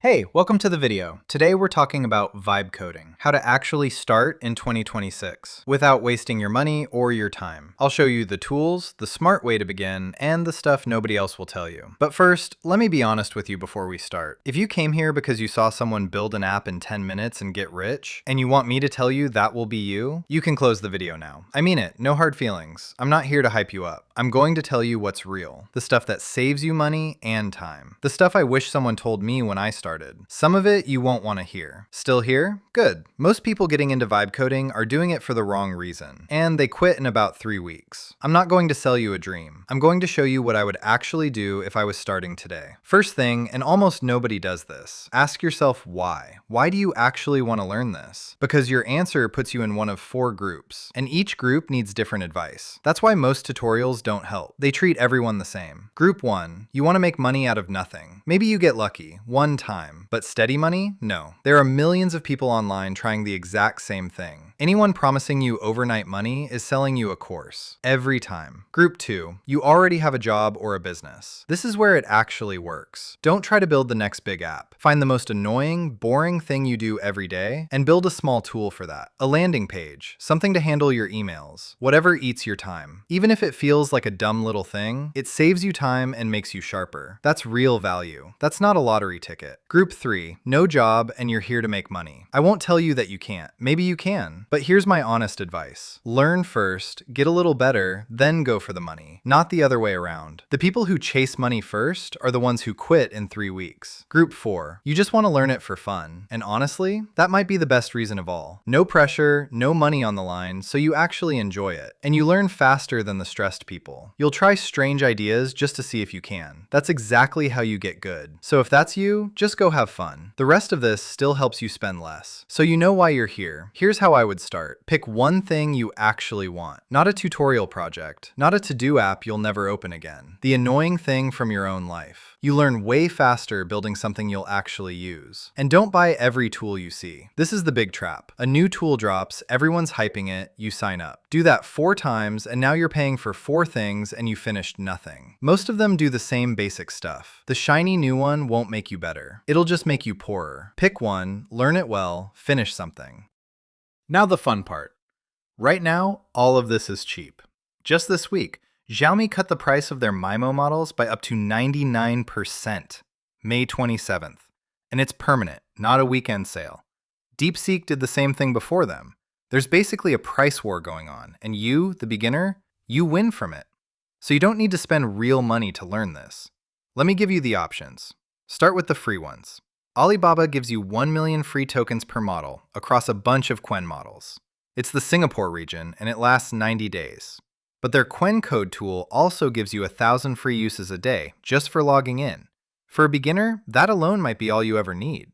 Hey, welcome to the video. Today we're talking about vibe coding, how to actually start in 2026 without wasting your money or your time. I'll show you the tools, the smart way to begin, and the stuff nobody else will tell you. But first, let me be honest with you before we start. If you came here because you saw someone build an app in 10 minutes and get rich, and you want me to tell you that will be you, you can close the video now. I mean it, no hard feelings. I'm not here to hype you up. I'm going to tell you what's real. The stuff that saves you money and time. The stuff I wish someone told me when I started. Some of it you won't want to hear. Still here? Good. Most people getting into vibe coding are doing it for the wrong reason, and they quit in about 3 weeks. I'm not going to sell you a dream. I'm going to show you what I would actually do if I was starting today. First thing, and almost nobody does this, ask yourself why. Why do you actually want to learn this? Because your answer puts you in one of 4 groups, and each group needs different advice. That's why most tutorials don't help. They treat everyone the same. Group 1, you want to make money out of nothing. Maybe you get lucky, one time, but steady money? No. There are millions of people online trying the exact same thing. Anyone promising you overnight money is selling you a course. Every time. Group 2, you already have a job or a business. This is where it actually works. Don't try to build the next big app. Find the most annoying, boring thing you do every day and build a small tool for that. A landing page, something to handle your emails, whatever eats your time. Even if it feels like a dumb little thing, it saves you time and makes you sharper. That's real value. That's not a lottery ticket. Group 3, no job and you're here to make money. I won't tell you that you can't. Maybe you can. But here's my honest advice. Learn first, get a little better, then go for the money. Not the other way around. The people who chase money first are the ones who quit in 3 weeks. Group 4, you just want to learn it for fun. And honestly, that might be the best reason of all. No pressure, no money on the line, so you actually enjoy it. And you learn faster than the stressed people. You'll try strange ideas just to see if you can. That's exactly how you get good. So if that's you, just go have fun. The rest of this still helps you spend less. So you know why you're here. Here's how I would start. Pick one thing you actually want. Not a tutorial project. Not a to-do app you'll never open again. The annoying thing from your own life. You learn way faster building something you'll actually use. And don't buy every tool you see. This is the big trap. A new tool drops, everyone's hyping it, you sign up. Do that 4 times, and now you're paying for 4 things and you finished nothing. Most of them do the same basic stuff. The shiny new one won't make you better. It'll just make you poorer. Pick one, learn it well, finish something. Now the fun part. Right now, all of this is cheap. Just this week, Xiaomi cut the price of their MIMO models by up to 99%, May 27th. And it's permanent, not a weekend sale. DeepSeek did the same thing before them. There's basically a price war going on, and you, the beginner, you win from it. So you don't need to spend real money to learn this. Let me give you the options. Start with the free ones. Alibaba gives you 1 million free tokens per model across a bunch of Quen models. It's the Singapore region, and it lasts 90 days. But their Quen code tool also gives you 1,000 free uses a day just for logging in. For a beginner, that alone might be all you ever need.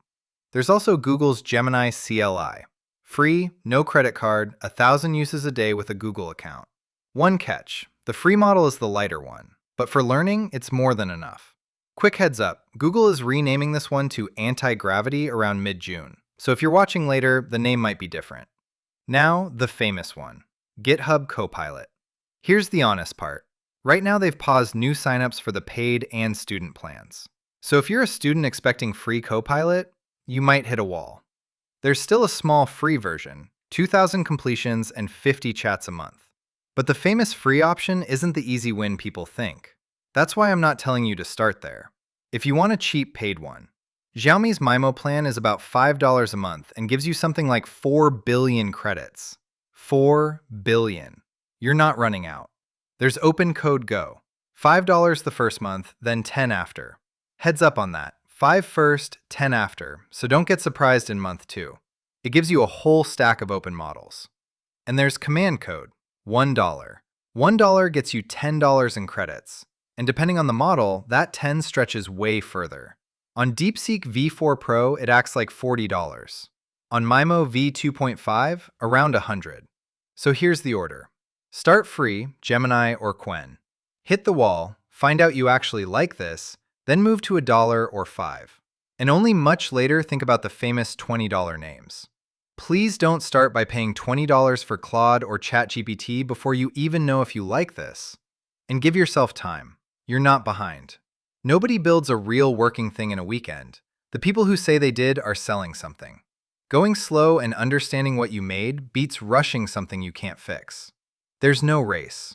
There's also Google's Gemini CLI. Free, no credit card, 1,000 uses a day with a Google account. One catch, the free model is the lighter one, but for learning, it's more than enough. Quick heads up, Google is renaming this one to Anti-Gravity around mid-June, so if you're watching later, the name might be different. Now, the famous one, GitHub Copilot. Here's the honest part. Right now they've paused new signups for the paid and student plans. So if you're a student expecting free Copilot, you might hit a wall. There's still a small free version, 2,000 completions and 50 chats a month. But the famous free option isn't the easy win people think. That's why I'm not telling you to start there. If you want a cheap paid one, Xiaomi's MIMO plan is about $5 a month and gives you something like 4 billion credits. 4 billion. You're not running out. There's Open Code Go. $5 the first month, then 10 after. Heads up on that. 5 first, 10 after, so don't get surprised in month 2. It gives you a whole stack of open models. And there's Command Code, $1. $1 gets you $10 in credits. And depending on the model, that 10 stretches way further. On DeepSeek V4 Pro, it acts like $40. On MIMO V2.5, around $100. So here's the order. Start free, Gemini or Quen. Hit the wall, find out you actually like this, then move to $1 or $5. And only much later think about the famous $20 names. Please don't start by paying $20 for Claude or ChatGPT before you even know if you like this. And give yourself time. You're not behind. Nobody builds a real working thing in a weekend. The people who say they did are selling something. Going slow and understanding what you made beats rushing something you can't fix. There's no race.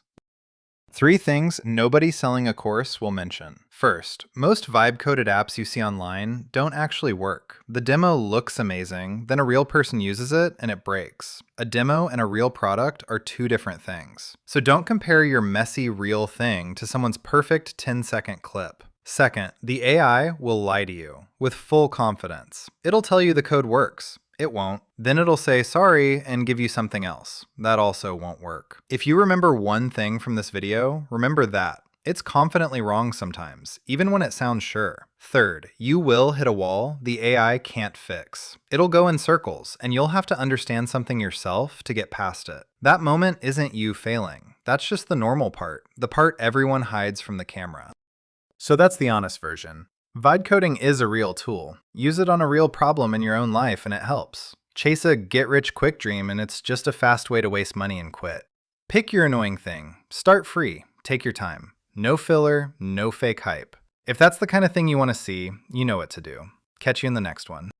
3 things nobody selling a course will mention. First, most vibe-coded apps you see online don't actually work. The demo looks amazing, then a real person uses it and it breaks. A demo and a real product are 2 different things. So don't compare your messy real thing to someone's perfect 10-second clip. Second, the AI will lie to you with full confidence. It'll tell you the code works. It won't. Then it'll say sorry and give you something else. That also won't work. If you remember one thing from this video, remember that. It's confidently wrong sometimes, even when it sounds sure. Third, you will hit a wall the AI can't fix. It'll go in circles, and you'll have to understand something yourself to get past it. That moment isn't you failing. That's just the normal part, the part everyone hides from the camera. So that's the honest version. Vibe coding is a real tool. Use it on a real problem in your own life and it helps. Chase a get-rich-quick dream and it's just a fast way to waste money and quit. Pick your annoying thing. Start free. Take your time. No filler, no fake hype. If that's the kind of thing you want to see, you know what to do. Catch you in the next one.